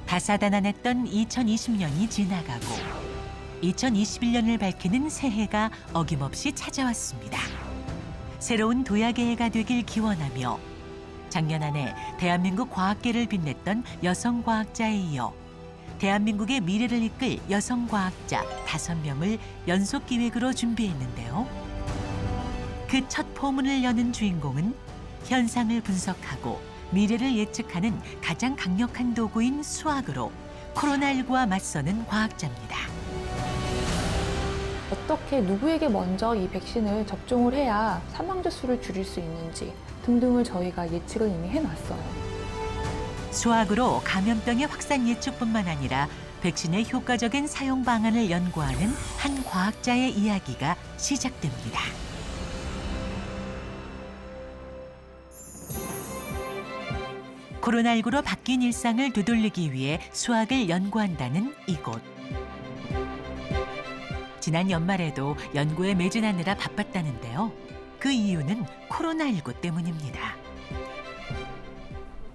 다사다난했던 2020년이 지나가고 2021년을 밝히는 새해가 어김없이 찾아왔습니다. 새로운 도약의 해가 되길 기원하며 작년 한 해 대한민국 과학계를 빛냈던 여성 과학자에 이어 대한민국의 미래를 이끌 여성 과학자 5명을 연속 기획으로 준비했는데요. 그 첫 포문을 여는 주인공은 현상을 분석하고 미래를 예측하는 가장 강력한 도구인 수학으로 코로나19와 맞서는 과학자입니다. 어떻게 누구에게 먼저 이 백신을 접종을 해야 사망자 수를 줄일 수 있는지 등등을 저희가 예측을 이미 해놨어요. 수학으로 감염병의 확산 예측뿐만 아니라 백신의 효과적인 사용 방안을 연구하는 한 과학자의 이야기가 시작됩니다. 코로나19로 바뀐 일상을 되돌리기 위해 수학을 연구한다는 이곳. 지난 연말에도 연구에 매진하느라 바빴다는데요. 그 이유는 코로나19 때문입니다.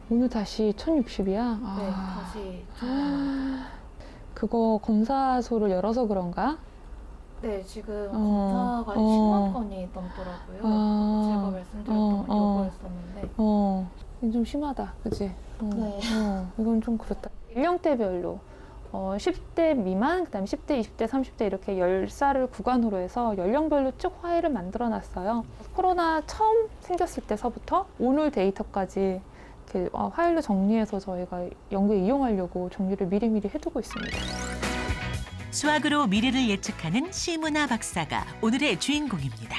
오늘 다시 1060이야? 네, 다시. 그거 검사소를 열어서 그런가? 네, 지금 검사가 10만 건이 넘더라고요. 제가 말씀드렸던 건 요거였었는데. 이건 좀 심하다, 그치? 네. 이건 좀 그렇다. 연령대별로 10대 미만, 그다음에 10대, 20대, 30대 이렇게 10살을 구간으로 해서 연령별로 쭉 화해를 만들어놨어요. 코로나 처음 생겼을 때서부터 오늘 데이터까지 이렇게 파일로 정리해서 저희가 연구에 이용하려고 정리를 미리미리 해두고 있습니다. 수학으로 미래를 예측하는 시문화 박사가 오늘의 주인공입니다.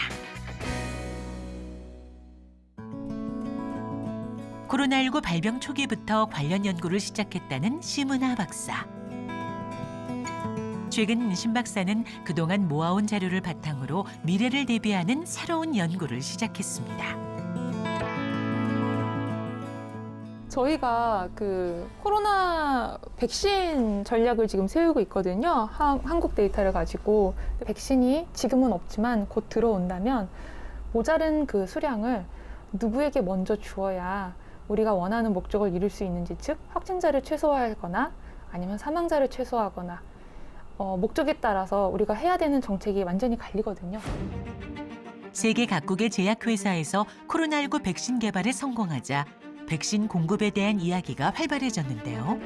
코로나19 발병 초기부터 관련 연구를 시작했다는 시문화 박사. 최근 신 박사는 그동안 모아온 자료를 바탕으로 미래를 대비하는 새로운 연구를 시작했습니다. 저희가 그 코로나 백신 전략을 지금 세우고 있거든요. 한국 데이터를 가지고 백신이 지금은 없지만 곧 들어온다면 모자른 그 수량을 누구에게 먼저 주어야 우리가 원하는 목적을 이룰 수 있는지, 즉 확진자를 최소화하거나 아니면 사망자를 최소화하거나 목적에 따라서 우리가 해야 되는 정책이 완전히 갈리거든요. 세계 각국의 제약회사에서 코로나19 백신 개발에 성공하자 백신 공급에 대한 이야기가 활발해졌는데요.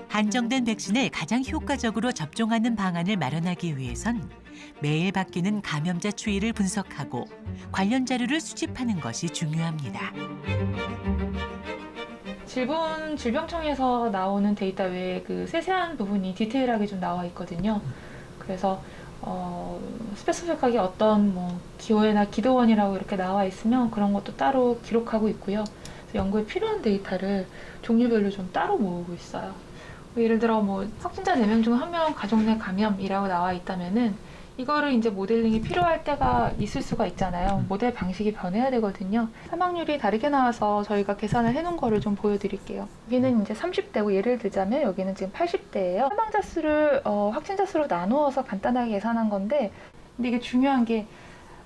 한정된 백신을 가장 효과적으로 접종하는 방안을 마련하기 위해선 매일 바뀌는 감염자 추이를 분석하고 관련 자료를 수집하는 것이 중요합니다. 질병청에서 나오는 데이터 외에 그 세세한 부분이 디테일하게 좀 나와 있거든요. 그래서 스페시픽하게 어떤 기호회나 기도원이라고 이렇게 나와 있으면 그런 것도 따로 기록하고 있고요. 그래서 연구에 필요한 데이터를 종류별로 좀 따로 모으고 있어요. 예를 들어 확진자 4명 중 1명 가족 내 감염이라고 나와 있다면은 이거를 이제 모델링이 필요할 때가 있을 수가 있잖아요. 모델 방식이 변해야 되거든요. 사망률이 다르게 나와서 저희가 계산을 해놓은 거를 좀 보여드릴게요. 여기는 이제 30대고 예를 들자면 여기는 지금 80대예요. 사망자 수를 확진자 수로 나누어서 간단하게 계산한 건데, 근데 이게 중요한 게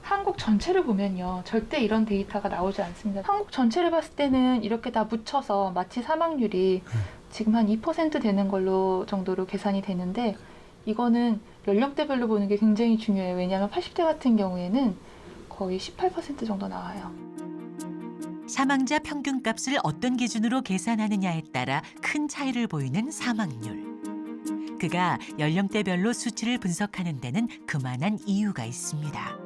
한국 전체를 보면요, 절대 이런 데이터가 나오지 않습니다. 한국 전체를 봤을 때는 이렇게 다 묻혀서 마치 사망률이 지금 한 2% 되는 걸로 정도로 계산이 되는데, 이거는 연령대별로 보는 게 굉장히 중요해요. 왜냐하면 80대 같은 경우에는 거의 18% 정도 나와요. 사망자 평균값을 어떤 기준으로 계산하느냐에 따라 큰 차이를 보이는 사망률. 그가 연령대별로 수치를 분석하는 데는 그만한 이유가 있습니다.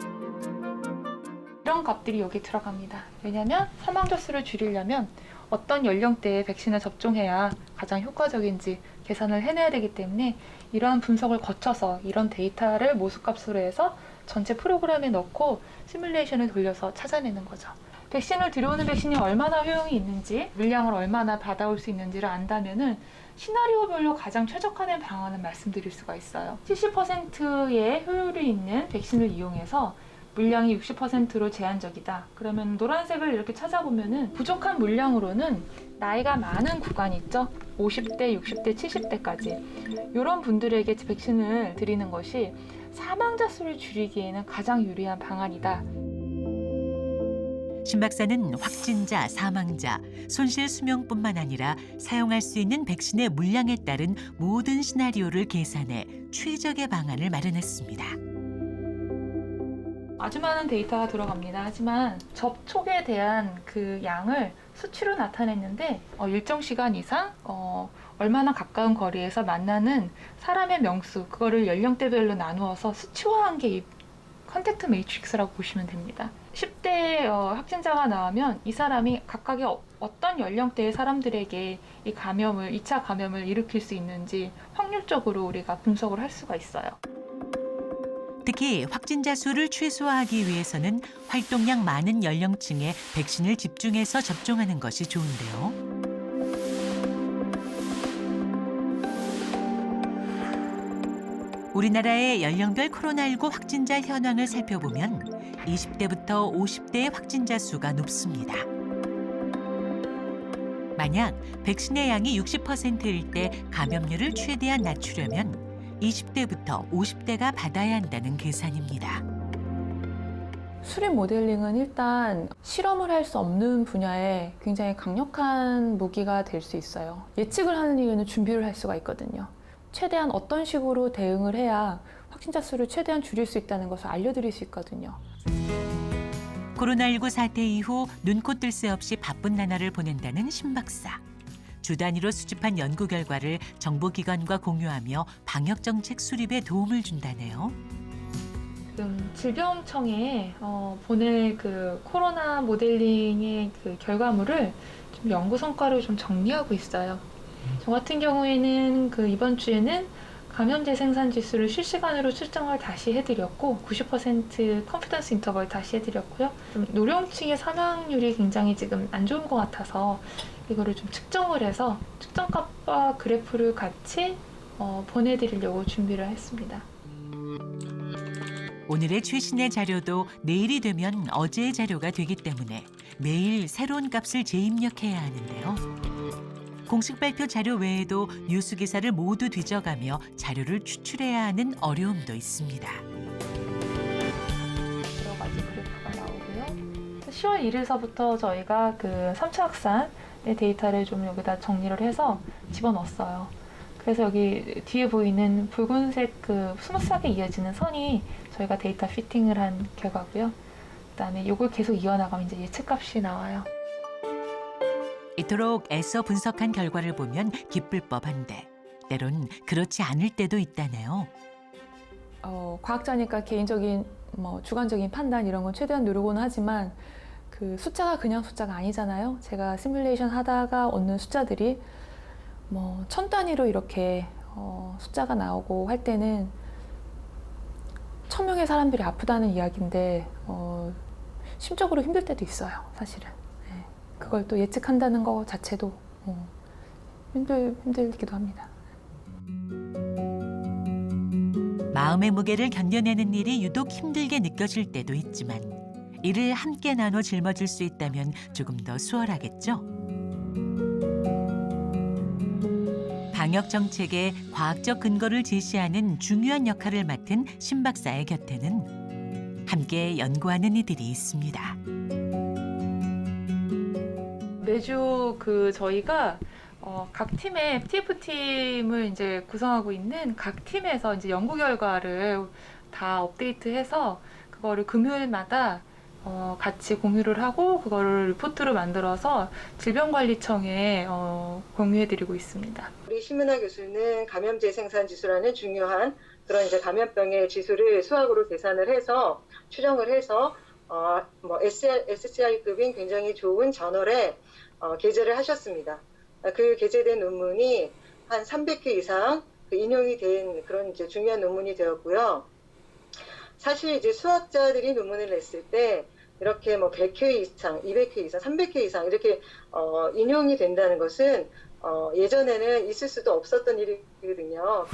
이런 값들이 여기 들어갑니다. 왜냐하면 사망자 수를 줄이려면 어떤 연령대에 백신을 접종해야 가장 효과적인지 계산을 해내야 되기 때문에 이러한 분석을 거쳐서 이런 데이터를 모수값으로 해서 전체 프로그램에 넣고 시뮬레이션을 돌려서 찾아내는 거죠. 백신을 들여오는 백신이 얼마나 효용이 있는지, 물량을 얼마나 받아올 수 있는지를 안다면은 시나리오별로 가장 최적화된 방안을 말씀드릴 수가 있어요. 70%의 효율이 있는 백신을 이용해서 물량이 60%로 제한적이다. 그러면 노란색을 이렇게 찾아보면은 부족한 물량으로는 나이가 많은 구간이 있죠. 50대, 60대, 70대까지. 이런 분들에게 백신을 드리는 것이 사망자 수를 줄이기에는 가장 유리한 방안이다. 신 박사는 확진자, 사망자, 손실 수명뿐만 아니라 사용할 수 있는 백신의 물량에 따른 모든 시나리오를 계산해 최적의 방안을 마련했습니다. 아주 많은 데이터가 들어갑니다. 하지만 접촉에 대한 그 양을 수치로 나타냈는데 일정 시간 이상 얼마나 가까운 거리에서 만나는 사람의 명수, 그거를 연령대별로 나누어서 수치화한 게 이 컨택트 매트릭스라고 보시면 됩니다. 10대 확진자가 나오면 이 사람이 각각의 어떤 연령대의 사람들에게 이 감염을, 2차 감염을 일으킬 수 있는지 확률적으로 우리가 분석을 할 수가 있어요. 특히 확진자 수를 최소화하기 위해서는 활동량 많은 연령층에 백신을 집중해서 접종하는 것이 좋은데요. 우리나라의 연령별 코로나19 확진자 현황을 살펴보면 20대부터 50대의 확진자 수가 높습니다. 만약 백신의 양이 60%일 때 감염률을 최대한 낮추려면 20대부터 50대가 받아야 한다는 계산입니다. 수립 모델링은 일단 실험을 할 수 없는 분야에 굉장히 강력한 무기가 될 수 있어요. 예측을 하는 이유는 준비를 할 수가 있거든요. 최대한 어떤 식으로 대응을 해야 확진자 수를 최대한 줄일 수 있다는 것을 알려드릴 수 있거든요. 코로나19 사태 이후 눈코 뜰 새 없이 바쁜 나날을 보낸다는 신 박사. 주 단위로 수집한 연구 결과를 정보기관과 공유하며 방역정책 수립에 도움을 준다네요. 지금 질병청에 보낼 그 코로나 모델링의 그 결과물을 좀 연구 성과를 좀 정리하고 있어요. 저 같은 경우에는 그 이번 주에는 감염제 생산 지수를 실시간으로 측정을 다시 해드렸고 90% 컨피던스 인터벌 다시 해드렸고요. 좀 노령층의 사망률이 굉장히 지금 안 좋은 것 같아서 이거를 좀 측정을 해서 측정값과 그래프를 같이 보내드리려고 준비를 했습니다. 오늘의 최신의 자료도 내일이 되면 어제의 자료가 되기 때문에 매일 새로운 값을 재입력해야 하는데요. 공식 발표 자료 외에도 뉴스 기사를 모두 뒤져가며 자료를 추출해야 하는 어려움도 있습니다. 여러 가지 그래프가 나오고요. 10월 1일서부터 저희가 그 3차 확산의 데이터를 좀 여기다 정리를 해서 집어넣었어요. 그래서 여기 뒤에 보이는 붉은색 그 스무스하게 이어지는 선이 저희가 데이터 피팅을 한 결과고요. 그다음에 이걸 계속 이어나가면 이제 예측값이 나와요. 이토록 애써 분석한 결과를 보면 기쁠 법한데 때론 그렇지 않을 때도 있다네요. 과학자니까 개인적인 주관적인 판단 이런 건 최대한 누르고는 하지만 그 숫자가 그냥 숫자가 아니잖아요. 제가 시뮬레이션 하다가 얻는 숫자들이 1000 단위로 이렇게 숫자가 나오고 할 때는 1000명의 사람들이 아프다는 이야기인데 심적으로 힘들 때도 있어요, 사실은. 네. 그걸 또 예측한다는 것 자체도 힘들기도 합니다. 마음의 무게를 견뎌내는 일이 유독 힘들게 느껴질 때도 있지만 이를 함께 나눠 짊어질 수 있다면 조금 더 수월하겠죠? 방역 정책에 과학적 근거를 제시하는 중요한 역할을 맡은 신 박사의 곁에는 함께 연구하는 이들이 있습니다. 매주 저희가 각 팀의 TF팀을 이제 구성하고 있는 각 팀에서 이제 연구 결과를 다 업데이트해서 그거를 금요일마다 같이 공유를 하고 그거를 리포트로 만들어서 질병관리청에 공유해드리고 있습니다. 우리 심은하 교수는 감염제 생산 지수라는 중요한 그런 이제 감염병의 지수를 수학으로 계산을 해서 추정을 해서 SCI급인 굉장히 좋은 저널에 게재를 하셨습니다. 그 게재된 논문이 한 300회 이상 인용이 된 그런 이제 중요한 논문이 되었고요. 사실 이제 수학자들이 논문을 냈을 때 이렇게 100회 이상, 200회 이상, 300회 이상 이렇게 인용이 된다는 것은 예전에는 있을 수도 없었던 일이거든요.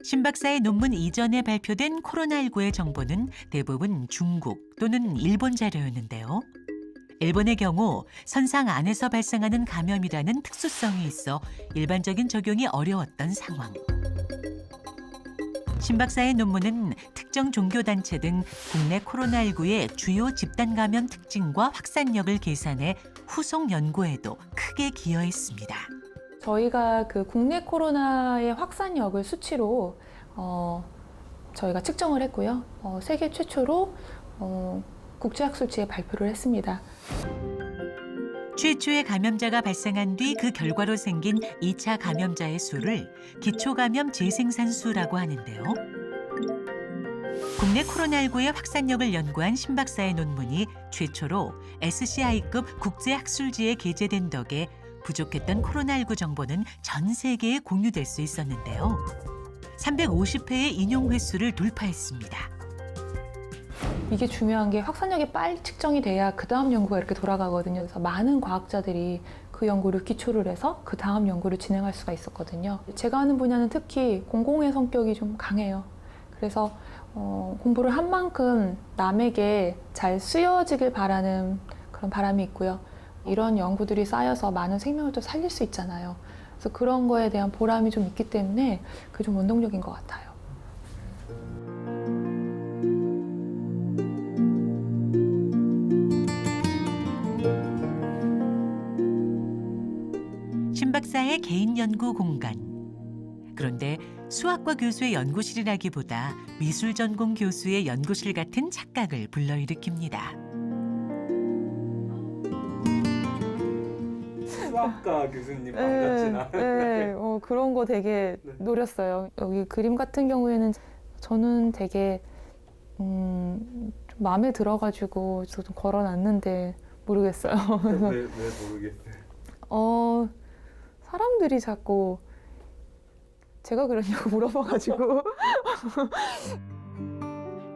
신 박사의 논문 이전에 발표된 코로나19의 정보는 대부분 중국 또는 일본 자료였는데요. 일본의 경우 선상 안에서 발생하는 감염이라는 특수성이 있어 일반적인 적용이 어려웠던 상황. 신 박사의 논문은 특정 종교단체 등 국내 코로나19의 주요 집단 감염 특징과 확산력을 계산해 후속 연구에도 크게 기여했습니다. 저희가 그 국내 코로나의 확산력을 수치로 저희가 측정을 했고요. 세계 최초로 국제학술지에 발표를 했습니다. 최초의 감염자가 발생한 뒤 그 결과로 생긴 2차 감염자의 수를 기초감염 재생산수라고 하는데요. 국내 코로나19의 확산력을 연구한 신 박사의 논문이 최초로 SCI급 국제학술지에 게재된 덕에 부족했던 코로나19 정보는 전 세계에 공유될 수 있었는데요. 350회의 인용 횟수를 돌파했습니다. 이게 중요한 게 확산력이 빨리 측정이 돼야 그 다음 연구가 이렇게 돌아가거든요. 그래서 많은 과학자들이 그 연구를 기초를 해서 그 다음 연구를 진행할 수가 있었거든요. 제가 하는 분야는 특히 공공의 성격이 좀 강해요. 그래서 공부를 한 만큼 남에게 잘 쓰여지길 바라는 그런 바람이 있고요. 이런 연구들이 쌓여서 많은 생명을 또 살릴 수 있잖아요. 그래서 그런 거에 대한 보람이 좀 있기 때문에 그게 좀 원동력인 것 같아요. 신 박사의 개인 연구 공간. 그런데 수학과 교수의 연구실이라기보다 미술 전공 교수의 연구실 같은 착각을 불러일으킵니다. 수학과 교수님 반갑지나. 네, 그런 거 되게 네. 노렸어요. 여기 그림 같은 경우에는 저는 되게 좀 마음에 들어가지고 저도 걸어놨는데 모르겠어요. 왜 모르겠어요. 사람들이 자꾸 제가 그러냐고 물어봐가지고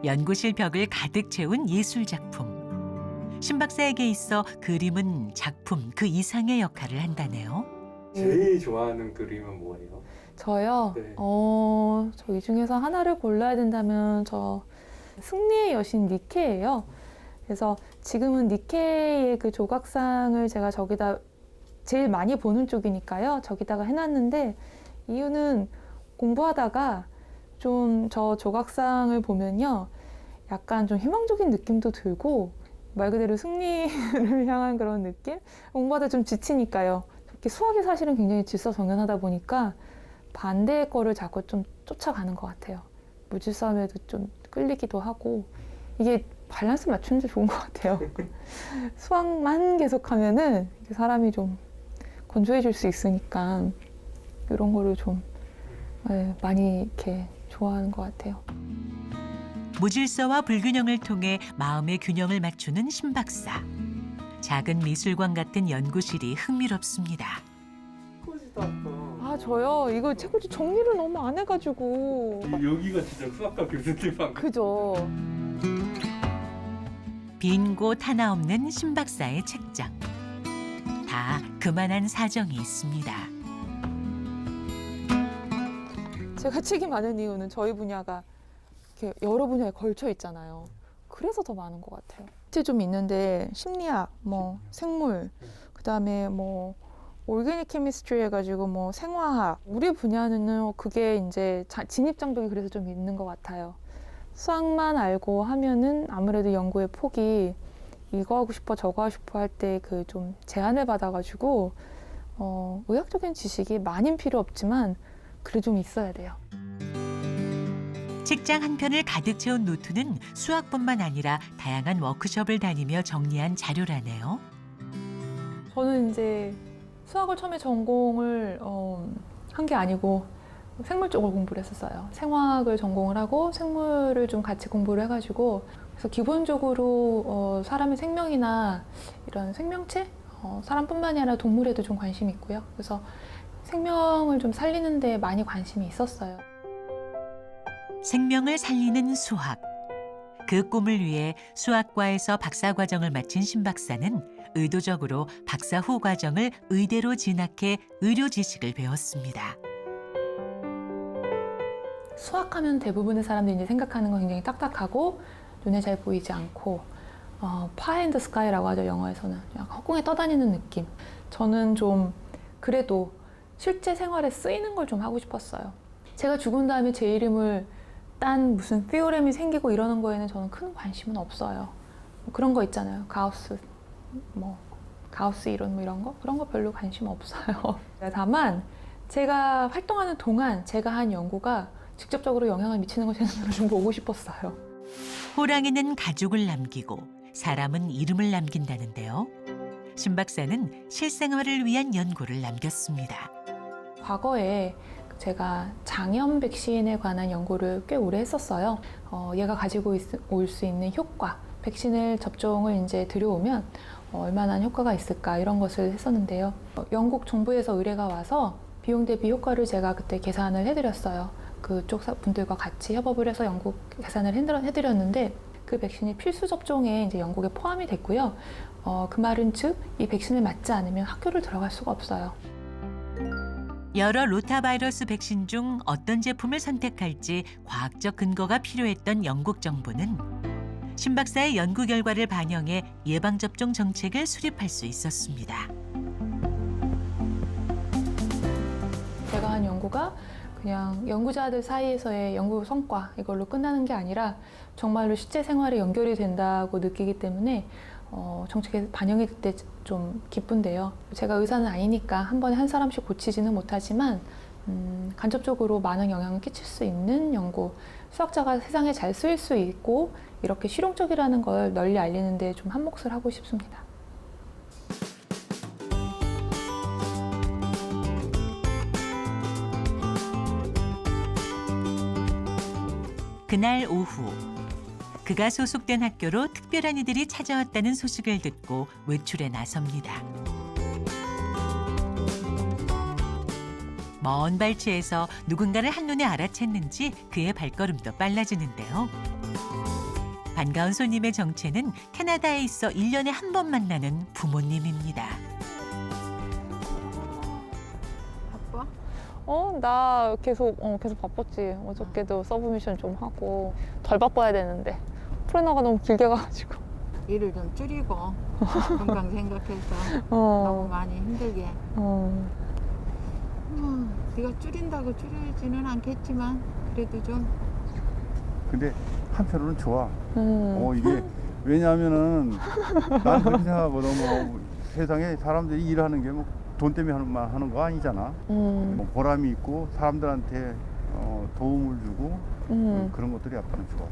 연구실 벽을 가득 채운 예술 작품. 신 박사에게 있어 그림은 작품 그 이상의 역할을 한다네요. 제일 좋아하는 그림은 뭐예요? 저요? 네. 저 이 중에서 하나를 골라야 된다면 저 승리의 여신 니케예요. 그래서 지금은 니케의 그 조각상을 제가 저기다 제일 많이 보는 쪽이니까요. 저기다가 해놨는데 이유는 공부하다가 좀 저 조각상을 보면요. 약간 좀 희망적인 느낌도 들고 말 그대로 승리를 향한 그런 느낌? 공부하다 좀 지치니까요. 특히 수학이 사실은 굉장히 질서정연하다 보니까 반대의 거를 자꾸 좀 쫓아가는 것 같아요. 무질서함에도 좀 끌리기도 하고 이게 밸런스 맞추는 게 좋은 것 같아요. 수학만 계속하면은 사람이 좀 건조해질 수 있으니까 이런 거를 좀 많이 이렇게 좋아하는 것 같아요. 무질서와 불균형을 통해 마음의 균형을 맞추는 신 박사. 작은 미술관 같은 연구실이 흥미롭습니다. 책꽂이도 아까. 저요? 이거 책꽂이 정리를 너무 안 해가지고. 여기가 진짜 수학과 교수님 방. 그죠? 빈 곳 하나 없는 신 박사의 책장. 다 그만한 사정이 있습니다. 제가 책이 많은 이유는 저희 분야가 이렇게 여러 분야에 걸쳐 있잖아요. 그래서 더 많은 것 같아요. 책이 좀 있는데 심리학, 뭐 생물, 그다음에 뭐 올게닉 케미스트리 해가지고 뭐 생화학. 우리 분야는 그게 이제 진입 장벽이 그래서 좀 있는 것 같아요. 수학만 알고 하면은 아무래도 연구의 폭이 이거 하고 싶어 저거 하고 싶어 할 때 그 좀 제한을 받아가지고 의학적인 지식이 많이는 필요 없지만 그래 좀 있어야 돼요. 책장 한 편을 가득 채운 노트는 수학뿐만 아니라 다양한 워크숍을 다니며 정리한 자료라네요. 저는 이제 수학을 처음에 전공을 한 게 아니고 생물 쪽을 공부를 했었어요. 생화학을 전공을 하고 생물을 좀 같이 공부를 해가지고 그래서 기본적으로 사람의 생명이나 이런 생명체, 사람뿐만이 아니라 동물에도 좀 관심이 있고요. 그래서 생명을 좀 살리는 데 많이 관심이 있었어요. 생명을 살리는 수학. 그 꿈을 위해 수학과에서 박사과정을 마친 신 박사는 의도적으로 박사 후 과정을 의대로 진학해 의료 지식을 배웠습니다. 수학하면 대부분의 사람들이 이제 생각하는 건 굉장히 딱딱하고 눈에 잘 보이지 않고 파이 앤 더 스카이라고 하죠, 영어에서는. 약간 허공에 떠다니는 느낌. 저는 좀 그래도 실제 생활에 쓰이는 걸 좀 하고 싶었어요. 제가 죽은 다음에 제 이름을 딴 무슨 피오렘이 생기고 이러는 거에는 저는 큰 관심은 없어요. 뭐 그런 거 있잖아요. 가우스 이론 뭐 이런 거? 그런 거 별로 관심 없어요. 다만 제가 활동하는 동안 제가 한 연구가 직접적으로 영향을 미치는 것에 대해서 좀 보고 싶었어요. 호랑이는 가족을 남기고 사람은 이름을 남긴다는데요. 신 박사는 실생활을 위한 연구를 남겼습니다. 과거에 제가 장염 백신에 관한 연구를 꽤 오래 했었어요. 얘가 가지고 올 수 있는 효과, 백신을 접종을 이제 들여오면 얼마나 효과가 있을까 이런 것을 했었는데요. 영국 정부에서 의뢰가 와서 비용 대비 효과를 제가 그때 계산을 해드렸어요. 그쪽 분들과 같이 협업을 해서 연구 계산을 해드렸는데 그 백신이 필수 접종에 이제 영국에 포함이 됐고요. 그 말은 즉 이 백신을 맞지 않으면 학교를 들어갈 수가 없어요. 여러 로타바이러스 백신 중 어떤 제품을 선택할지 과학적 근거가 필요했던 영국 정부는 신 박사의 연구 결과를 반영해 예방접종 정책을 수립할 수 있었습니다. 제가 한 연구가 그냥 연구자들 사이에서의 연구 성과 이걸로 끝나는 게 아니라 정말로 실제 생활에 연결이 된다고 느끼기 때문에 정책에 반영이 될 때 좀 기쁜데요. 제가 의사는 아니니까 한 번에 한 사람씩 고치지는 못하지만 간접적으로 많은 영향을 끼칠 수 있는 연구, 수학자가 세상에 잘 쓰일 수 있고 이렇게 실용적이라는 걸 널리 알리는 데 좀 한몫을 하고 싶습니다. 그날 오후 그가 소속된 학교로 특별한 이들이 찾아왔다는 소식을 듣고 외출에 나섭니다. 먼 발치에서 누군가를 한눈에 알아챘는지 그의 발걸음도 빨라지는데요. 반가운 손님의 정체는 캐나다에 있어 1년에 한 번 만나는 부모님입니다. 바빠? 나 계속 바빴지. 어저께도 서브미션 좀 하고 덜 바빠야 되는데 프레너가 너무 길게 가가지고. 일을 좀 줄이고 건강 생각해서 너무 많이 힘들게. 네가 줄인다고 줄이지는 않겠지만 그래도 좀. 근데 한편으로는 좋아. 이게 왜냐하면은 난 그렇게 생각하거든. 뭐 세상에 사람들이 일하는 게 뭐 돈 때문에 하는 거 아니잖아. 뭐 보람이 있고 사람들한테 도움을 주고 그런 것들이 아빠는 좋아.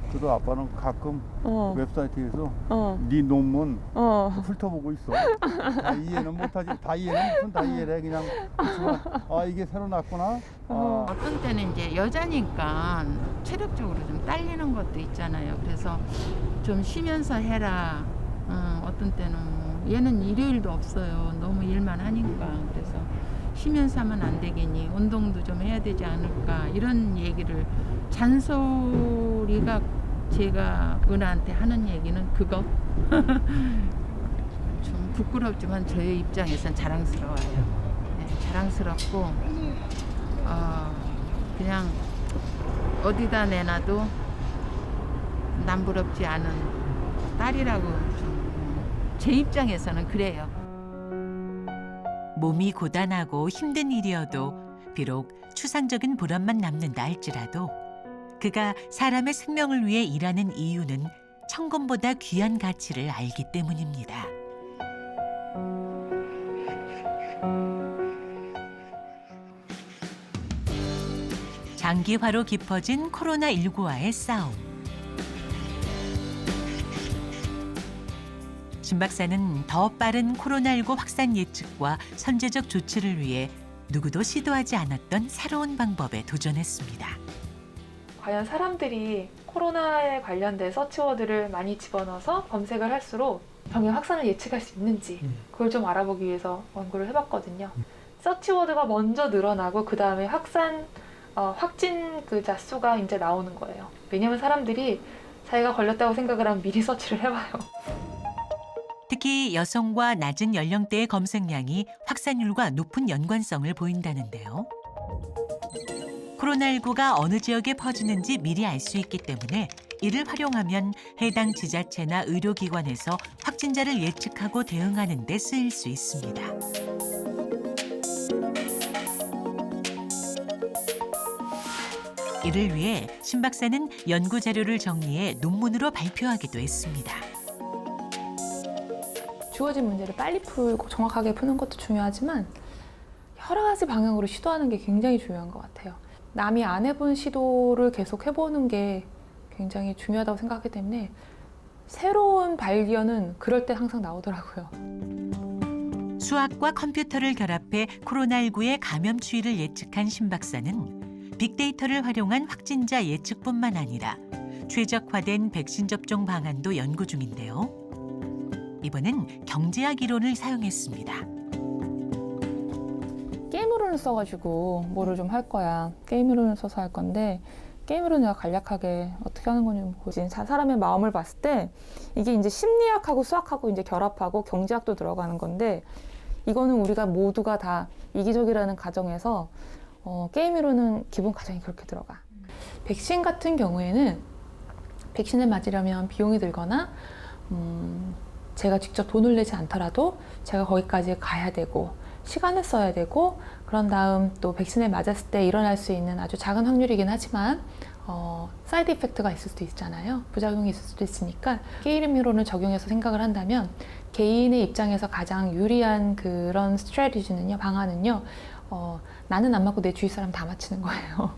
그래도 아빠는 가끔 웹사이트에서 네 논문 훑어보고 있어. 다 이해는 못하지. 다 이해는 무슨 다 이해를 해. 그냥 그렇지만 이게 새로 났구나. 어떤 때는 이제 여자니까 체력적으로 좀 딸리는 것도 있잖아요. 그래서 좀 쉬면서 해라. 어떤 때는 뭐 얘는 일요일도 없어요. 너무 일만 하니까. 그래서 쉬면서 하면 안 되겠니? 운동도 좀 해야 되지 않을까? 이런 얘기를 잔소리가 제가 은하한테 하는 얘기는 그거. 좀 부끄럽지만 저의 입장에선 자랑스러워요. 네, 자랑스럽고 그냥 어디다 내놔도 남부럽지 않은 딸이라고 제 입장에서는 그래요. 몸이 고단하고 힘든 일이어도 비록 추상적인 보람만 남는다 할지라도 그가 사람의 생명을 위해 일하는 이유는 천금보다 귀한 가치를 알기 때문입니다. 장기화로 깊어진 코로나19와의 싸움. 신 박사는 더 빠른 코로나19 확산 예측과 선제적 조치를 위해 누구도 시도하지 않았던 새로운 방법에 도전했습니다. 과연 사람들이 코로나에 관련된 서치워드를 많이 집어넣어서 검색을 할수록 병의 확산을 예측할 수 있는지 그걸 좀 알아보기 위해서 연구를 해봤거든요. 서치워드가 먼저 늘어나고 그 다음에 확진자 수가 이제 나오는 거예요. 왜냐면 사람들이 자기가 걸렸다고 생각을 하면 미리 서치를 해봐요. 특히 여성과 낮은 연령대의 검색량이 확산율과 높은 연관성을 보인다는데요. 코로나19가 어느 지역에 퍼지는지 미리 알 수 있기 때문에 이를 활용하면 해당 지자체나 의료기관에서 확진자를 예측하고 대응하는 데 쓰일 수 있습니다. 이를 위해 신 박사는 연구 자료를 정리해 논문으로 발표하기도 했습니다. 주어진 문제를 빨리 풀고 정확하게 푸는 것도 중요하지만 여러 가지 방향으로 시도하는 게 굉장히 중요한 것 같아요. 남이 안 해본 시도를 계속 해보는 게 굉장히 중요하다고 생각하기 때문에 새로운 발견은 그럴 때 항상 나오더라고요. 수학과 컴퓨터를 결합해 코로나19의 감염 추이를 예측한 신 박사는 빅데이터를 활용한 확진자 예측뿐만 아니라 최적화된 백신 접종 방안도 연구 중인데요. 이번엔 경제학 이론을 사용했습니다. 게임 이론을 써가지고 뭐를 좀 할 거야. 게임 이론을 써서 할 건데 게임 이론 내가 간략하게 어떻게 하는 건지 보지. 사람의 마음을 봤을 때 이게 이제 심리학하고 수학하고 이제 결합하고 경제학도 들어가는 건데 이거는 우리가 모두가 다 이기적이라는 가정에서 게임 이론은 기본 가정이 그렇게 들어가. 백신 같은 경우에는 백신을 맞으려면 비용이 들거나 제가 직접 돈을 내지 않더라도 제가 거기까지 가야 되고 시간을 써야 되고 그런 다음 또 백신을 맞았을 때 일어날 수 있는 아주 작은 확률이긴 하지만 사이드 이펙트가 있을 수도 있잖아요. 부작용이 있을 수도 있으니까 게임 이론을 적용해서 생각을 한다면 개인의 입장에서 가장 유리한 그런 스트래티지는요, 방안은요, 나는 안 맞고 내 주위 사람 다 맞히는 거예요.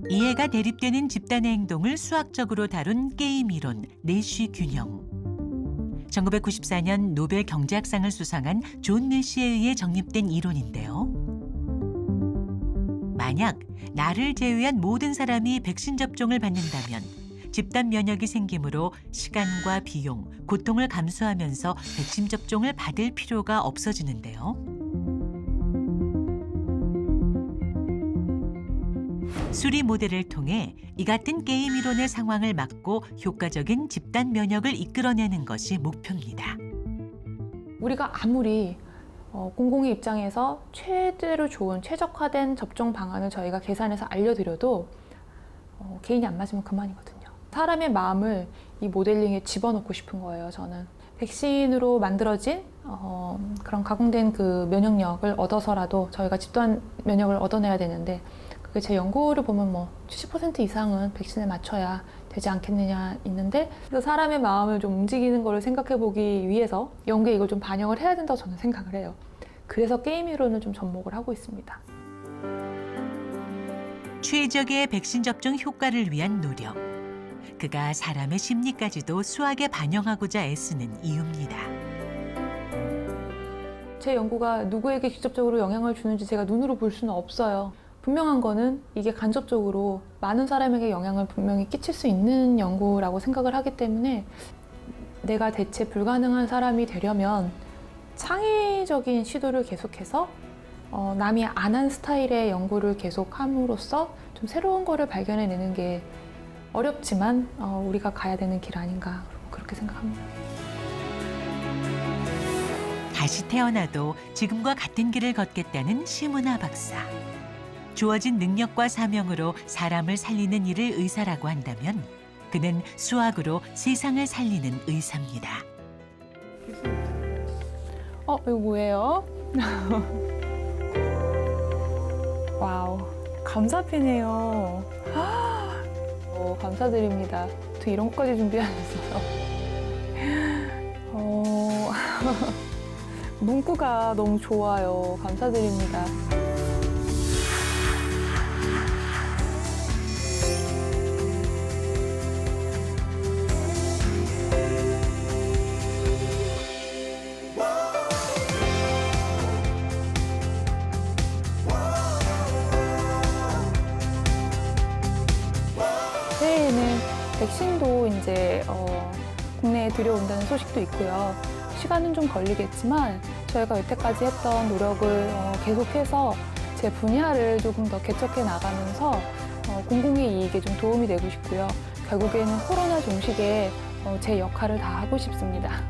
이해가 대립되는 집단의 행동을 수학적으로 다룬 게임 이론, 내쉬 균형. 1994년 노벨 경제학상을 수상한 존 내쉬에 의해 정립된 이론인데요. 만약 나를 제외한 모든 사람이 백신 접종을 받는다면 집단 면역이 생기므로 시간과 비용, 고통을 감수하면서 백신 접종을 받을 필요가 없어지는데요. 수리 모델을 통해 이 같은 게임 이론의 상황을 막고 효과적인 집단 면역을 이끌어내는 것이 목표입니다. 우리가 아무리 공공의 입장에서 최대로 좋은 최적화된 접종 방안을 저희가 계산해서 알려드려도 개인이 안 맞으면 그만이거든요. 사람의 마음을 이 모델링에 집어넣고 싶은 거예요, 저는. 백신으로 만들어진 그런 가공된 그 면역력을 얻어서라도 저희가 집단 면역을 얻어내야 되는데 그게 제 연구를 보면 뭐 70% 이상은 백신을 맞춰야 되지 않겠느냐 있는데 사람의 마음을 좀 움직이는 거를 생각해 보기 위해서 연구에 이걸 좀 반영을 해야 된다고 저는 생각을 해요. 그래서 게임 이론을 좀 접목을 하고 있습니다. 최적의 백신 접종 효과를 위한 노력. 그가 사람의 심리까지도 수학에 반영하고자 애쓰는 이유입니다. 제 연구가 누구에게 직접적으로 영향을 주는지 제가 눈으로 볼 수는 없어요. 분명한 거는 이게 간접적으로 많은 사람에게 영향을 분명히 끼칠 수 있는 연구라고 생각을 하기 때문에 내가 대체 불가능한 사람이 되려면 창의적인 시도를 계속해서 남이 안 한 스타일의 연구를 계속 함으로써 좀 새로운 거를 발견해내는 게 어렵지만 우리가 가야 되는 길 아닌가 그렇게 생각합니다. 다시 태어나도 지금과 같은 길을 걷겠다는 심은하 박사. 주어진 능력과 사명으로 사람을 살리는 일을 의사라고 한다면 그는 수학으로 세상을 살리는 의사입니다. 이거 뭐예요? 와우, 감사패네요. 감사드립니다. 저 이런 것까지 준비하셨어요. 문구가 너무 좋아요. 감사드립니다. 새해에는 백신도 이제 국내에 들여온다는 소식도 있고요. 시간은 좀 걸리겠지만 저희가 여태까지 했던 노력을 계속해서 제 분야를 조금 더 개척해 나가면서 공공의 이익에 좀 도움이 되고 싶고요. 결국에는 코로나 종식에 제 역할을 다 하고 싶습니다.